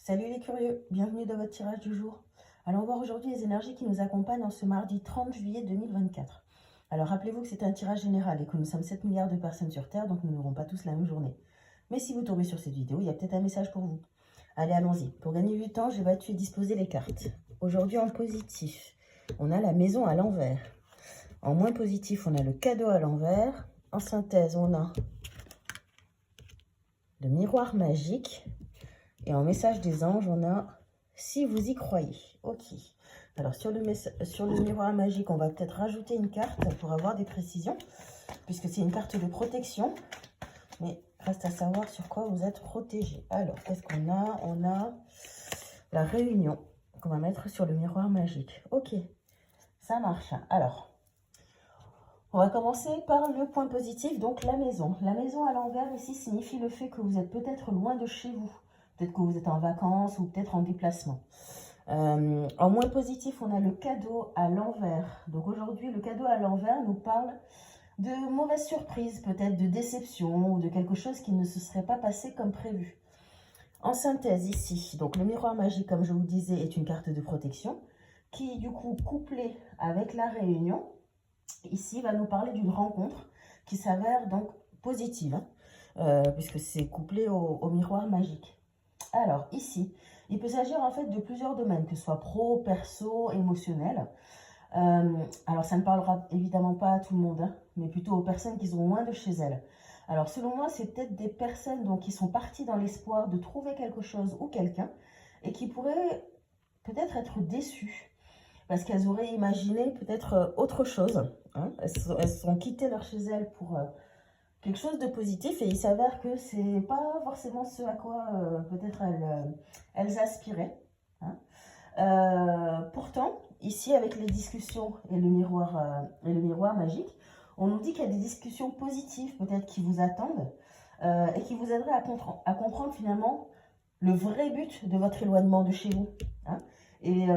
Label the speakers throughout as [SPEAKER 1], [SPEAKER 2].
[SPEAKER 1] Salut les curieux, bienvenue dans votre tirage du jour. Allons voir aujourd'hui les énergies qui nous accompagnent en ce mardi 30 juillet 2024. Alors rappelez-vous que c'est un tirage général et que nous sommes 7 milliards de personnes sur Terre, donc nous n'aurons pas tous la même journée. Mais si vous tombez sur cette vidéo, il y a peut-être un message pour vous. Allez, allons-y. Pour gagner du temps, j'ai battu et disposé les cartes. Aujourd'hui en positif, on a la maison à l'envers. En moins positif, on a le cadeau à l'envers. En synthèse, on a le miroir magique. Et en message des anges, on a « Si vous y croyez ». Ok. Alors, sur le miroir magique, on va peut-être rajouter une carte pour avoir des précisions, puisque c'est une carte de protection. Mais reste à savoir sur quoi vous êtes protégé. Alors, qu'est-ce qu'on a? On a la réunion qu'on va mettre sur le miroir magique. Ok, ça marche. Alors, on va commencer par le point positif, donc la maison. La maison à l'envers ici signifie le fait que vous êtes peut-être loin de chez vous. Peut-être que vous êtes en vacances ou peut-être en déplacement. En moins positif, on a le cadeau à l'envers. Donc aujourd'hui, le cadeau à l'envers nous parle de mauvaises surprises, peut-être de déception ou de quelque chose qui ne se serait pas passé comme prévu. En synthèse ici, donc le miroir magique, comme je vous disais, est une carte de protection qui, du coup, couplée avec la réunion, ici, va nous parler d'une rencontre qui s'avère donc positive, puisque c'est couplé au miroir magique. Alors, ici, il peut s'agir en fait de plusieurs domaines, que ce soit pro, perso, émotionnel. Alors, ça ne parlera évidemment pas à tout le monde, hein, mais plutôt aux personnes qui sont loin de chez elles. Alors, selon moi, c'est peut-être des personnes donc, qui sont parties dans l'espoir de trouver quelque chose ou quelqu'un et qui pourraient peut-être être déçues parce qu'elles auraient imaginé peut-être autre chose. Hein. Elles sont quittées leur chez elles pour quelque chose de positif et il s'avère que c'est pas forcément ce à quoi peut-être elles aspiraient. Hein. Pourtant, ici avec les discussions et le miroir magique, on nous dit qu'il y a des discussions positives peut-être qui vous attendent et qui vous aideraient à comprendre finalement le vrai but de votre éloignement de chez vous. Hein. Et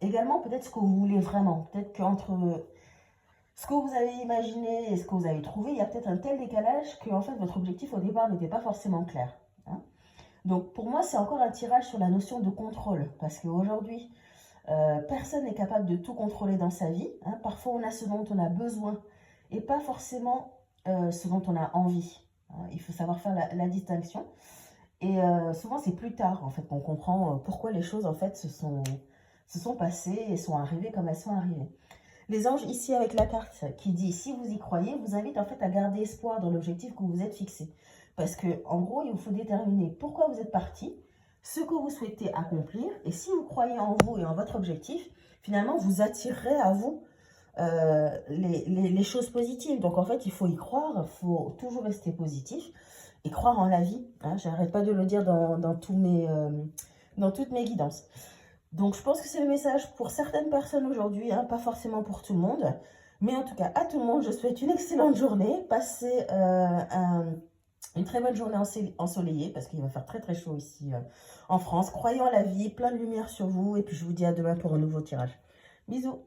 [SPEAKER 1] également peut-être ce que vous voulez vraiment. Peut-être qu'entre ce que vous avez imaginé et ce que vous avez trouvé, il y a peut-être un tel décalage que en fait, votre objectif au départ n'était pas forcément clair. Hein. Donc pour moi, c'est encore un tirage sur la notion de contrôle. Parce qu'aujourd'hui, personne n'est capable de tout contrôler dans sa vie. Hein. Parfois, on a ce dont on a besoin et pas forcément ce dont on a envie. Hein. Il faut savoir faire la distinction. Et souvent, c'est plus tard en fait, qu'on comprend pourquoi les choses en fait, se sont passées et sont arrivées comme elles sont arrivées. Les anges, ici, avec la carte qui dit « Si vous y croyez », vous invite en fait à garder espoir dans l'objectif que vous êtes fixé. Parce que, en gros, il vous faut déterminer pourquoi vous êtes parti, ce que vous souhaitez accomplir. Et si vous croyez en vous et en votre objectif, finalement, vous attirerez à vous les choses positives. Donc, en fait, il faut y croire, il faut toujours rester positif et croire en la vie. Hein. Je n'arrête pas de le dire dans toutes mes guidances. Donc, je pense que c'est le message pour certaines personnes aujourd'hui, hein, pas forcément pour tout le monde. Mais en tout cas, à tout le monde, je souhaite une excellente journée. Passez une très bonne journée ensoleillée, parce qu'il va faire très très chaud ici en France. Croyez en la vie, plein de lumière sur vous. Et puis, je vous dis à demain pour un nouveau tirage. Bisous!